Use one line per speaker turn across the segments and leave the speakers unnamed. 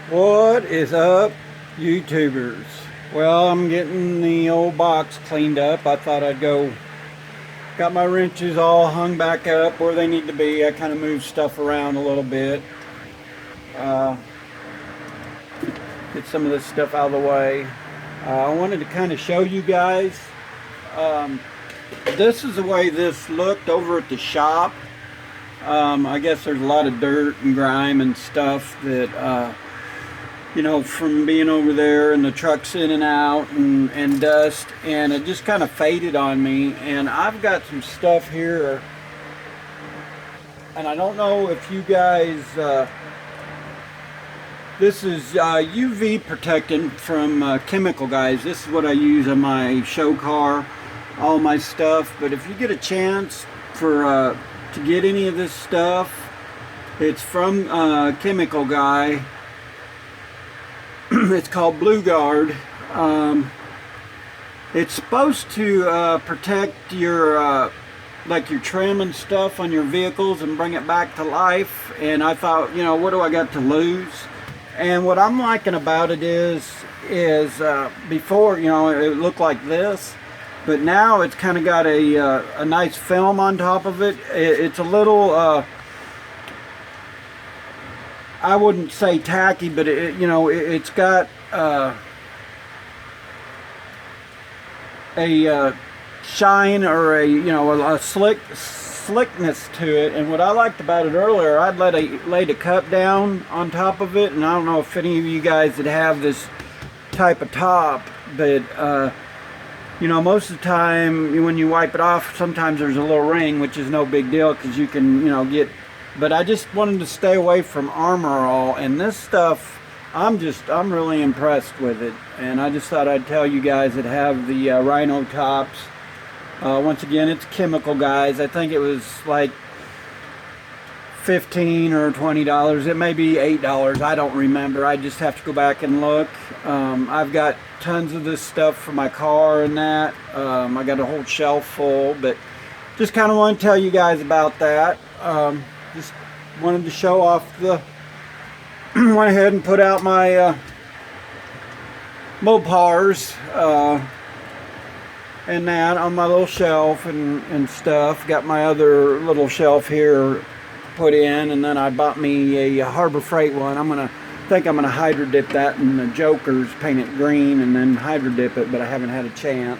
What is up, YouTubers? Well, I'm getting the old box cleaned up. I thought I'd go, got my wrenches all hung back up where they need to be. I kind of moved stuff around a little bit. Uh, get some of this stuff out of the way. I wanted to kind of show you guys. Um, this is the way this looked over at the shop. I guess there's a lot of dirt and grime and stuff that you know, from being over there and the trucks in and out and dust, and it just kind of faded on me. And I've got some stuff here, and I don't know if you guys, this is UV protectant from Chemical Guys. This is what I use on my show car, all my stuff. But if you get a chance for to get any of this stuff, it's from Chemical Guy. It's called Blue Guard. It's supposed to protect your like your trim and stuff on your vehicles and bring it back to life. And I thought, you know, what do I got to lose? And what I'm liking about it is before, you know, it looked like this, but now it's kind of got a nice film on top of it. It's a little I wouldn't say tacky, but you know, it's got a shine, or a, you know, a slickness to it. And what I liked about it earlier, I'd laid a cup down on top of it, and I don't know if any of you guys that have this type of top, but you know, most of the time when you wipe it off, sometimes there's a little ring, which is no big deal because you can, you know, get. But I just wanted to stay away from Armor All, and this stuff, I'm really impressed with it. And I just thought I'd tell you guys that have the Rhino tops. Once again, it's Chemical Guys. I think it was like $15 or $20. It may be $8. I don't remember. I just have to go back and look. I've got tons of this stuff for my car and that. I got a whole shelf full, but just kind of want to tell you guys about that. Just wanted to show off the went ahead and put out my Mopars and that on my little shelf and stuff. Got my other little shelf here put in, and then I bought me a Harbor Freight one. I'm gonna hydro dip that in the Jokers, paint it green, and then hydro dip it, but I haven't had a chance.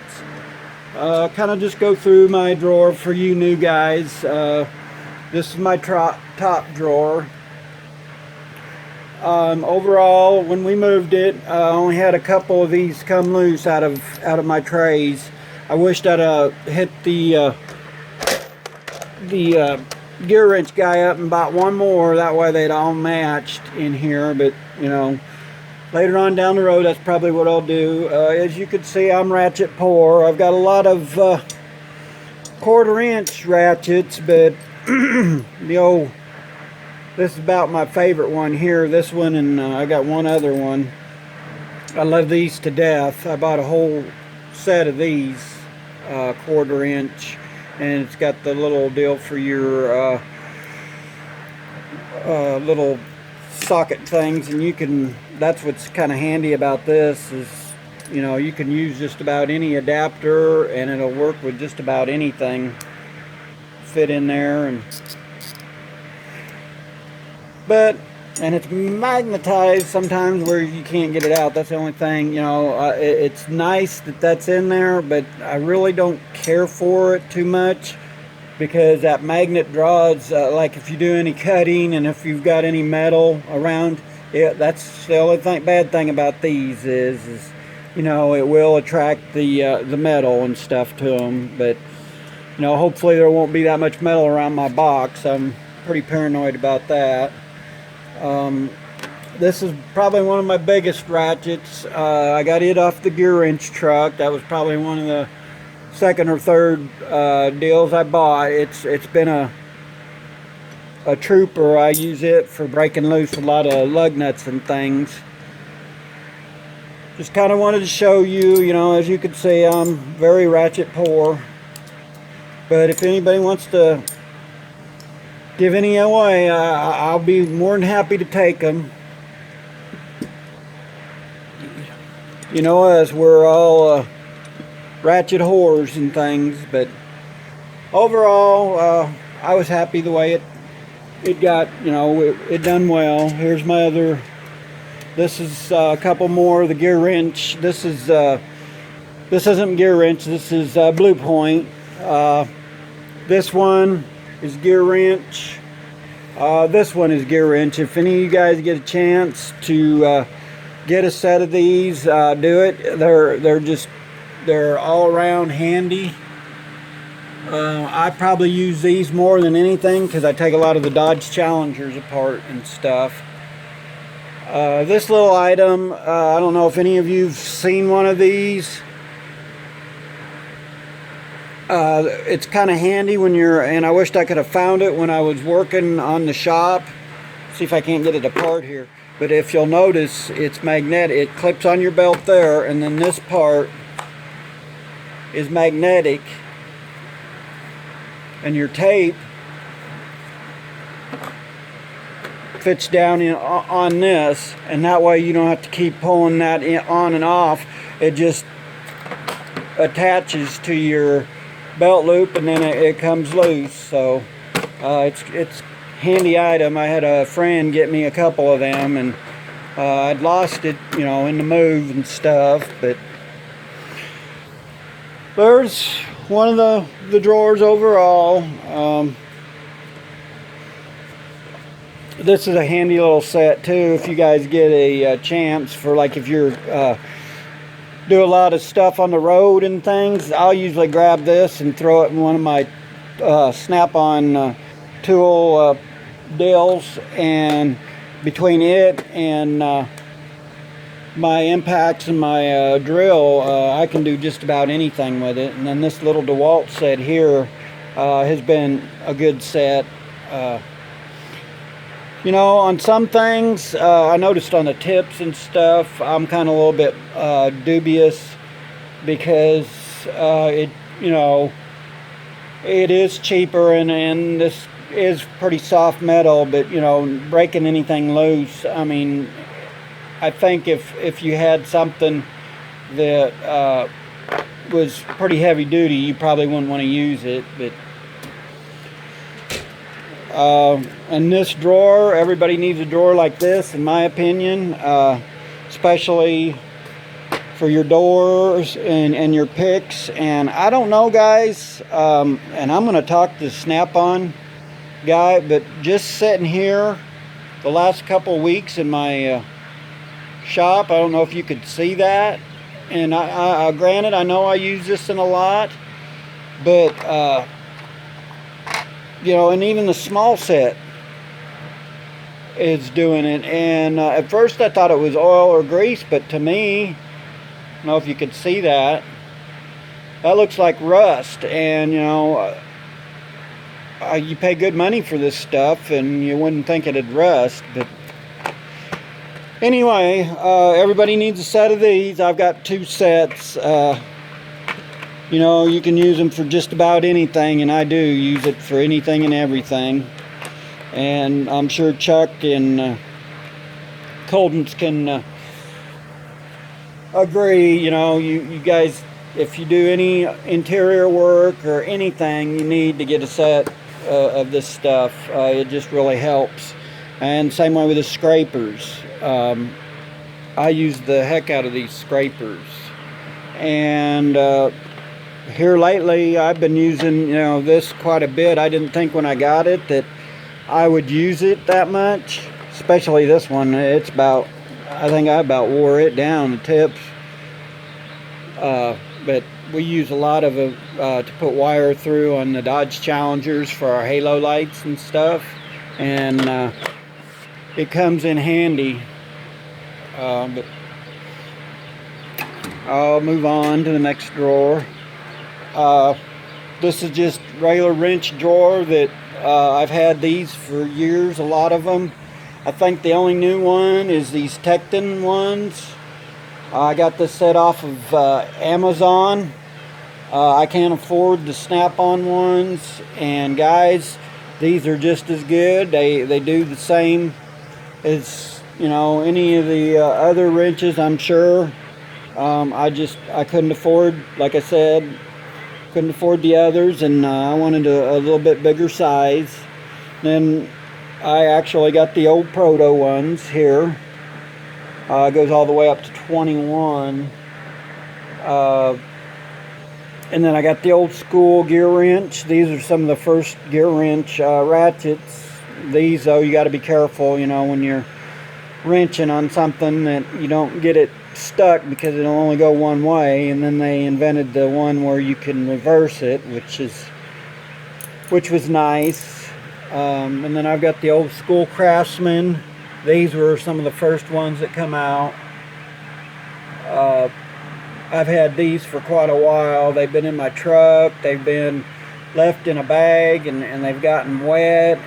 Kind of just go through my drawer for you new guys. This is my top drawer. Overall, when we moved it, I only had a couple of these come loose out of my trays. I wished I'd hit the gear wrench guy up and bought one more. That way they'd all matched in here. But you know, later on down the road, that's probably what I'll do. As you can see, I'm ratchet poor. I've got a lot of 1/4-inch ratchets, but the old, this is about my favorite one here. This one, and I got one other one. I love these to death. I bought a whole set of these 1/4-inch, and it's got the little deal for your little socket things, and you can, that's what's kind of handy about this is, you know, you can use just about any adapter and it'll work with just about anything. Fit in there, and it's magnetized sometimes where you can't get it out. That's the only thing, you know. It's nice that that's in there, but I really don't care for it too much because that magnet draws, like if you do any cutting and if you've got any metal around it. That's the only bad thing about these is you know, it will attract the metal and stuff to them. But you know, hopefully there won't be that much metal around my box. I'm pretty paranoid about that. This is probably one of my biggest ratchets. I got it off the gear wrench truck. That was probably one of the second or third deals I bought. It's been a trooper. I use it for breaking loose a lot of lug nuts and things. Just kind of wanted to show you, you know, as you can see, I'm very ratchet poor. But if anybody wants to give any away, I'll be more than happy to take them. You know us, we're all ratchet whores and things, but overall, I was happy the way it got, you know, it done well. Here's my other, this is a couple more of the gear wrench. This isn't gear wrench, this is Blue Point. This one is gear wrench. This one is gear wrench. If any of you guys get a chance to get a set of these, do it. They're all around handy. I probably use these more than anything because I take a lot of the Dodge Challengers apart and stuff. This little item, I don't know if any of you've seen one of these. It's kind of handy when you're, and I wished I could have found it when I was working on the shop. See if I can't get it apart here. But if you'll notice, it's magnetic. It clips on your belt there, and then this part is magnetic. And your tape fits down on this, and that way you don't have to keep pulling that on and off. It just attaches to your belt loop, and then it comes loose. So it's handy item. I had a friend get me a couple of them, and I'd lost it, you know, in the move and stuff. But there's one of the drawers overall. This is a handy little set too if you guys get a chance, for like if you're do a lot of stuff on the road and things. I'll usually grab this and throw it in one of my snap-on tool deals, and between it and my impacts and my drill, I can do just about anything with it. And then this little DeWalt set here has been a good set. You know, on some things, I noticed on the tips and stuff, I'm kind of a little bit dubious, because it, you know, it is cheaper, and this is pretty soft metal, but you know, breaking anything loose, I mean, I think if you had something that was pretty heavy duty, you probably wouldn't want to use it. But and this drawer, everybody needs a drawer like this, in my opinion, especially for your doors and your picks. And I don't know, guys, and I'm going to talk to the Snap-on guy, but just sitting here the last couple weeks in my shop, I don't know if you could see that. And I granted, I know I use this in a lot, but you know, and even the small set is doing it. And at first I thought it was oil or grease, but to me, I don't know if you could see that, that looks like rust. And you know, you pay good money for this stuff and you wouldn't think it'd rust. But anyway, everybody needs a set of these. I've got 2 sets. You know, you can use them for just about anything, and I do use it for anything and everything. And I'm sure Chuck and Coldens can agree. You know, you guys, if you do any interior work or anything, you need to get a set of this stuff. It just really helps. And same way with the scrapers. I use the heck out of these scrapers. And here lately I've been using, you know, this quite a bit. I didn't think when I got it that I would use it that much, especially this one. It's about, I think I about wore it down, the tips. But we use a lot of it to put wire through on the Dodge Challengers for our halo lights and stuff, and it comes in handy. But I'll move on to the next drawer. This is just regular wrench drawer that I've had these for years, a lot of them. I think the only new one is these Tecton ones. I got this set off of Amazon. I can't afford the Snap-on ones, and guys, these are just as good. They do the same as, you know, any of the other wrenches, I'm sure. I couldn't afford, like I said, couldn't afford the others, and I wanted a little bit bigger size. Then I actually got the old proto ones here. It goes all the way up to 21. And then I got the old school gear wrench. These are some of the first gear wrench ratchets. These, though, you got to be careful, you know, when you're wrenching on something, that you don't get it stuck, because it'll only go one way. And then they invented the one where you can reverse it, which was nice. And then I've got the old school Craftsman. These were some of the first ones that come out. I've had these for quite a while. They've been in my truck. They've been left in a bag, and they've gotten wet,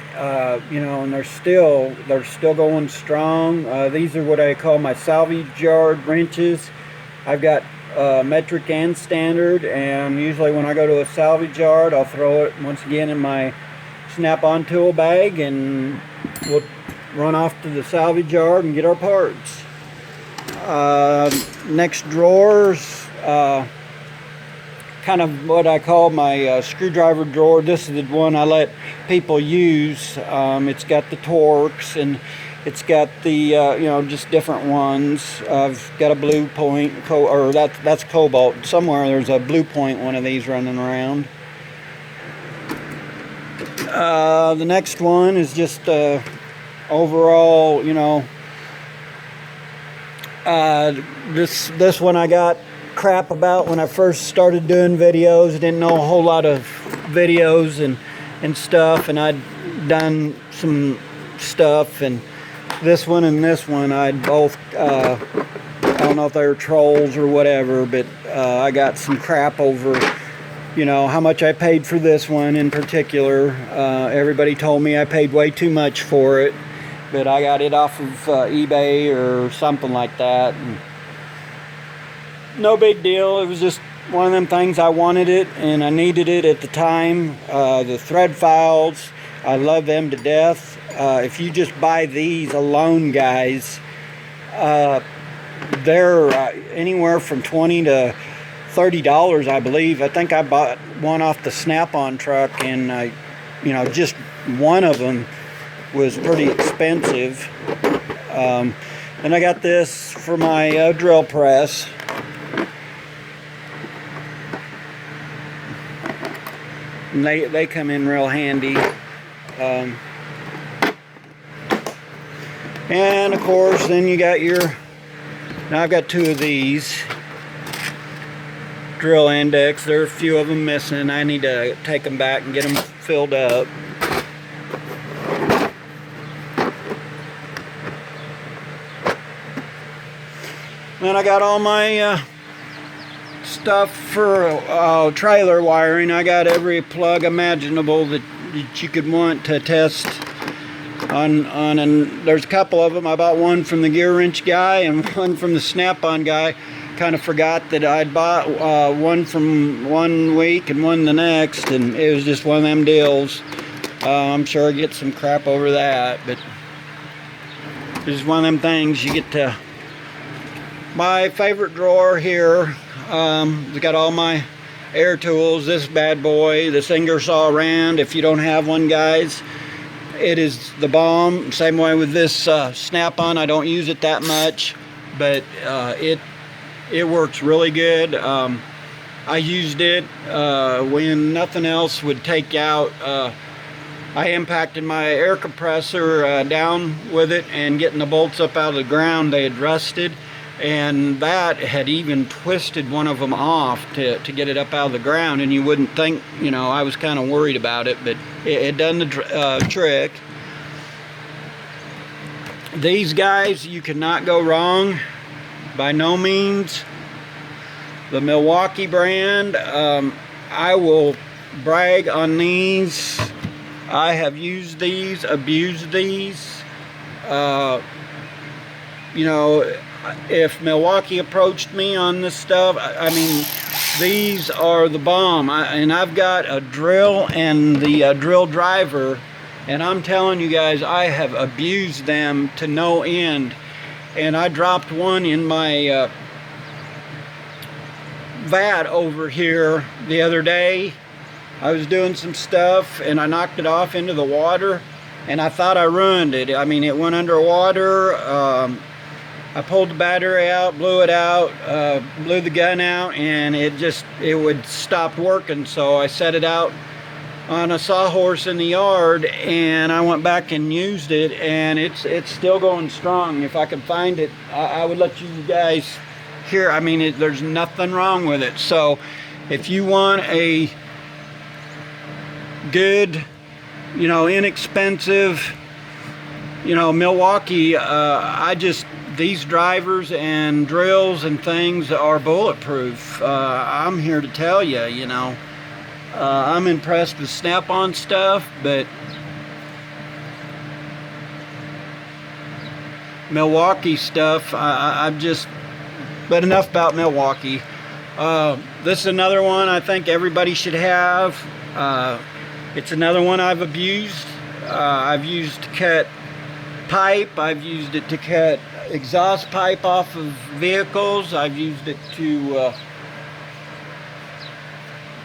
you know, and they're still going strong. These are what I call my salvage yard wrenches. I've got metric and standard, and usually when I go to a salvage yard, I'll throw it once again in my snap-on tool bag, and we'll run off to the salvage yard and get our parts. Next drawers, kind of what I call my screwdriver drawer. This is the one I let people use. It's got the Torx, and it's got the you know, just different ones. I've got a Blue Point, or that's Cobalt. Somewhere there's a Blue Point one of these running around. The next one is just overall, you know, this one I got crap about when I first started doing videos. I didn't know a whole lot of videos and stuff, and I'd done some stuff, and this one and this one I'd both I don't know if they were trolls or whatever, but I got some crap over, you know, how much I paid for this one in particular. Everybody told me I paid way too much for it, but I got it off of eBay or something like that. And no big deal. It was just one of them things. I wanted it and I needed it at the time. The thread files, I love them to death. If you just buy these alone, guys, they're anywhere from $20 to $30, I believe. I think I bought one off the Snap-on truck, and you know, just one of them was pretty expensive. And I got this for my drill press. And they come in real handy. And of course, then you got your, now I've got two of these drill index. There are a few of them missing. I need to take them back and get them filled up. Then I got all my stuff for trailer wiring. I got every plug imaginable that you could want to test on, and there's a couple of them. I bought one from the gear wrench guy and one from the Snap-on guy. Kind of forgot that I'd bought one from one week and one the next, and it was just one of them deals. I'm sure I get some crap over that, but it's one of them things you get to. My favorite drawer here, it's got all my air tools. This bad boy, the Singer Saw Rand. If you don't have one, guys, it is the bomb. Same way with this Snap-on. I don't use it that much, but it works really good. I used it when nothing else would take out. I impacted my air compressor down with it, and getting the bolts up out of the ground, they had rusted, and that had even twisted one of them off to get it up out of the ground. And you wouldn't think, you know, I was kind of worried about it, but it done the trick. These guys, you cannot go wrong. By no means. The Milwaukee brand, I will brag on these. I have used these, abused these. You know, if Milwaukee approached me on this stuff, I mean, these are the bomb. And I've got a drill and the drill driver, and I'm telling you guys, I have abused them to no end. And I dropped one in my vat over here the other day. I was doing some stuff and I knocked it off into the water, and I thought I ruined it. I mean, it went underwater. I pulled the battery out, blew it out, blew the gun out, and it would stop working. So I set it out on a sawhorse in the yard, and I went back and used it, and it's still going strong. If I could find it, I would let you guys hear. I mean, there's nothing wrong with it. So if you want a good, inexpensive, Milwaukee, these drivers and drills and things are bulletproof. I'm here to tell you, I'm impressed with Snap-on stuff, but Milwaukee stuff, but enough about Milwaukee. This is another one I think everybody should have. It's another one I've abused. I've used to cut pipe. I've used it to cut exhaust pipe off of vehicles. I've used it to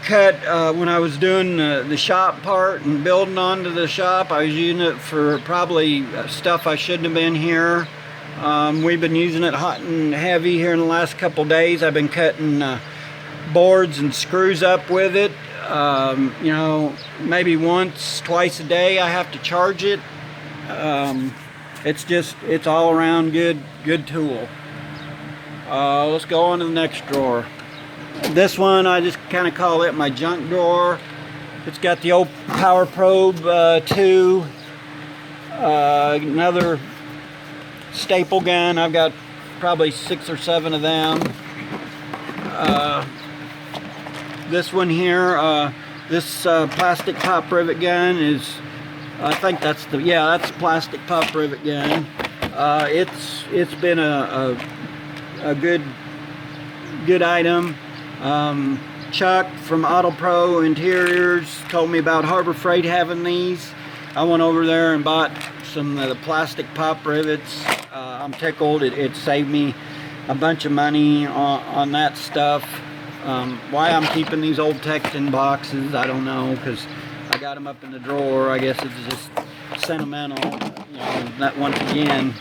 cut when I was doing the shop part and building onto the shop. I was using it for probably stuff I shouldn't have been here. We've been using it hot and heavy here in the last couple days. I've been cutting boards and screws up with it. Maybe once, twice a day I have to charge it. It's all around good tool. Let's go on to the next drawer. This one, I just kind of call it my junk drawer. It's got the old Power Probe 2, another staple gun. I've got probably 6 or 7 of them. This one here, this plastic pop rivet gun is, I think that's the plastic pop rivet gun. It's been a good item. Chuck from Auto Pro Interiors told me about Harbor Freight having these. I went over there and bought some of the plastic pop rivets. I'm tickled. It saved me a bunch of money on that stuff. Why I'm keeping these old Texan boxes, I don't know, because I got them up in the drawer. I guess it's just sentimental. That once again,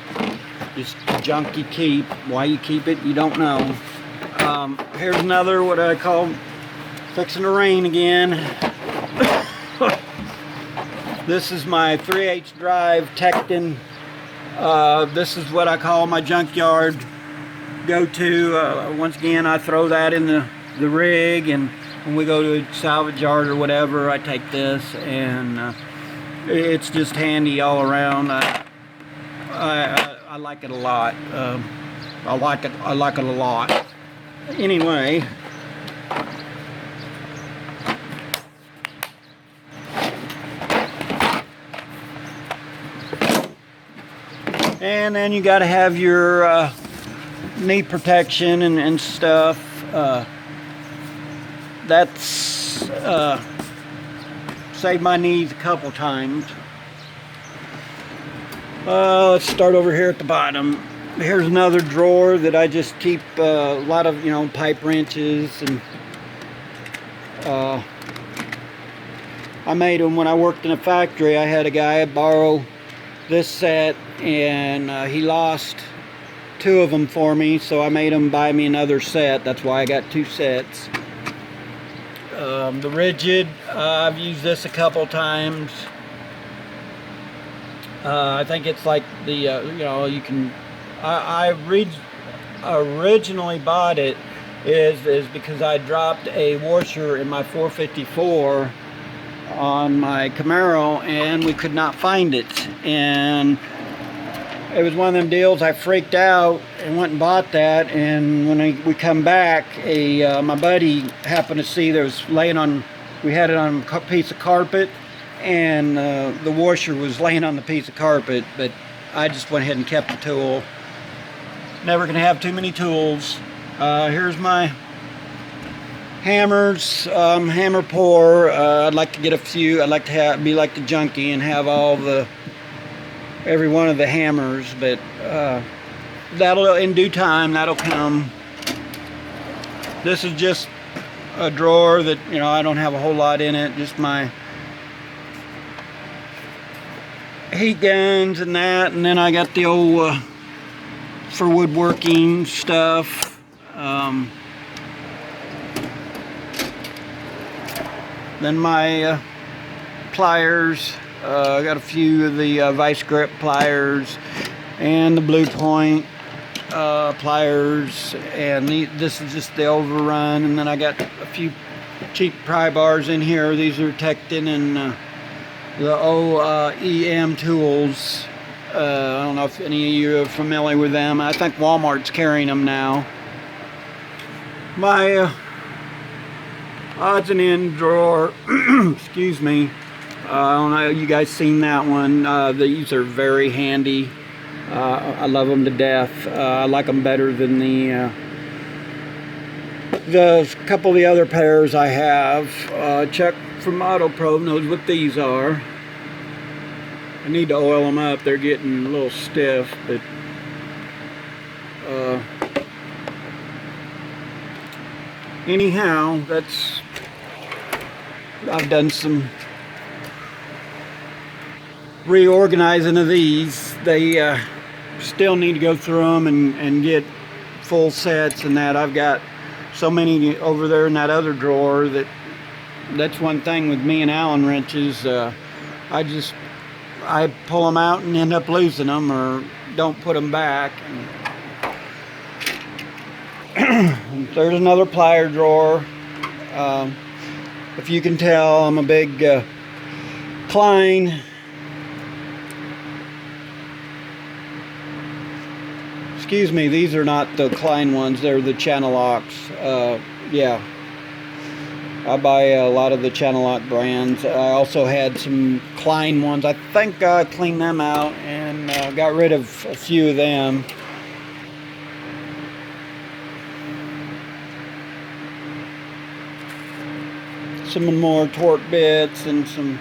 just junk you keep. Why you keep it, you don't know. Here's another, what I call fixing to rain again. This is my 3/8 drive Texan. This is what I call my junkyard go-to. Once again, I throw that in the rig, and when we go to a salvage yard or whatever, I take this, and it's just handy all around. I like it a lot. I like it a lot. Anyway, and then you got to have your knee protection and stuff. That's saved my knees a couple times. Let's start over here at the bottom. Here's another drawer that I just keep a lot of, pipe wrenches, and I made them when I worked in a factory. I had a guy borrow this set, and he lost 2 of them for me, so I made him buy me another set. That's why I got 2 sets. The rigid, I've used this a couple times. I think it's like the you can. I originally bought it is because I dropped a washer in my 454 on my Camaro, and we could not find it, and it was one of them deals. I freaked out and went and bought that, and when we come back, my buddy happened to see there was laying on, we had it on a piece of carpet, and the washer was laying on the piece of carpet, but I just went ahead and kept the tool. Never gonna have too many tools. Here's my hammers, hammer pour. I'd like to get a few. I'd like to be like the junkie and have every one of the hammers, but that'll, in due time, that'll come. This is just a drawer that, you know, I don't have a whole lot in it, just my heat guns and that, and then I got the old for woodworking stuff. Then my pliers. I got a few of the vice grip pliers and the Blue Point pliers, and this is just the overrun. And then I got a few cheap pry bars in here. These are Tecton and the OEM tools. I don't know if any of you are familiar with them. I think Walmart's carrying them now. My odds and ends drawer, excuse me. I don't know, you guys seen that one? These are very handy. I love them to death. I like them better than the couple of the other pairs I have. Chuck from Auto Pro knows what these are. I need to oil them up. They're getting a little stiff, but anyhow, I've done some reorganizing of these. They still need to go through them and get full sets and that. I've got so many over there in that other drawer that's one thing with me and Allen wrenches. I pull them out and end up losing them, or don't put them back. There's another plier drawer. If you can tell, I'm a big Klein. Excuse me, these are not the Klein ones, they're the channel locks. Yeah, I buy a lot of the channel lock brands. I also had some Klein ones. I think I cleaned them out and got rid of a few of them. Some more torque bits and some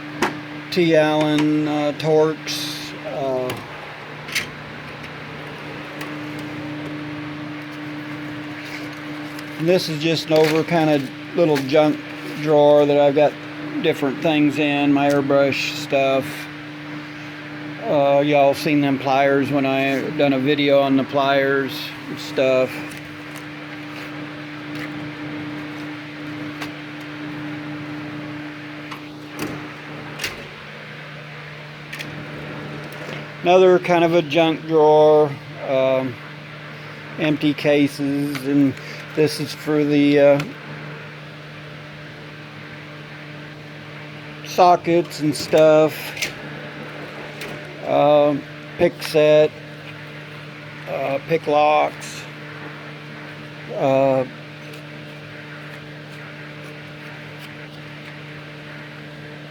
T. Allen torques. And this is just an over kind of little junk drawer that I've got different things in, my airbrush stuff. Y'all seen them pliers when I done a video on the pliers and stuff. Another kind of a junk drawer, empty cases, and this is for the sockets and stuff. Pick set, pick locks. I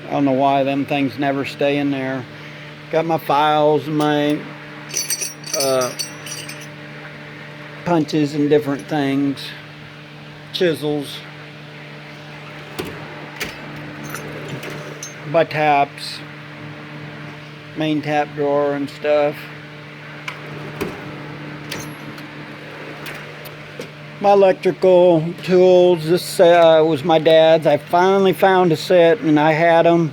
don't know why them things never stay in there. Got my files and my punches and different things, chisels, my taps, main tap drawer and stuff. My electrical tools, this was my dad's. I finally found a set, and I had them.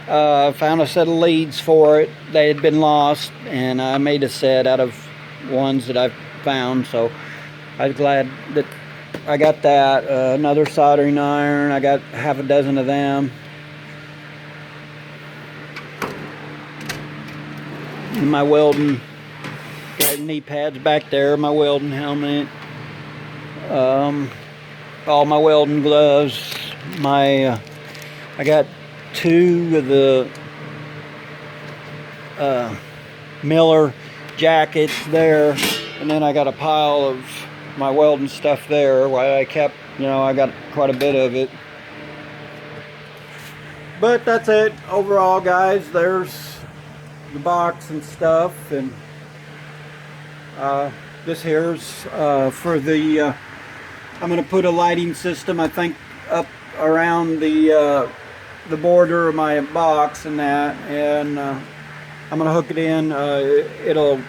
Found a set of leads for it. They had been lost, and I made a set out of ones that I found, so I was glad that I got that. Another soldering iron, I got half a dozen of them. And my welding, got knee pads back there, my welding helmet, all my welding gloves, I got two of the Miller jackets there, and then I got a pile of my welding stuff there where I kept, I got quite a bit of it. But that's it overall, guys. There's the box and stuff, and this here's for the I'm gonna put a lighting system, I think, up around the border of my box and that, and I'm gonna hook it in. It'll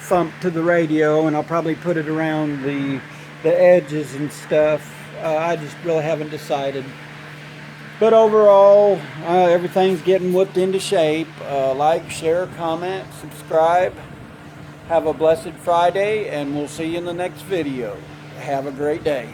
thump to the radio, and I'll probably put it around the edges and stuff I just really haven't decided. But overall, everything's getting whipped into shape. Like, share, comment, subscribe. Have a blessed Friday, and we'll see you in the next video. Have a great day.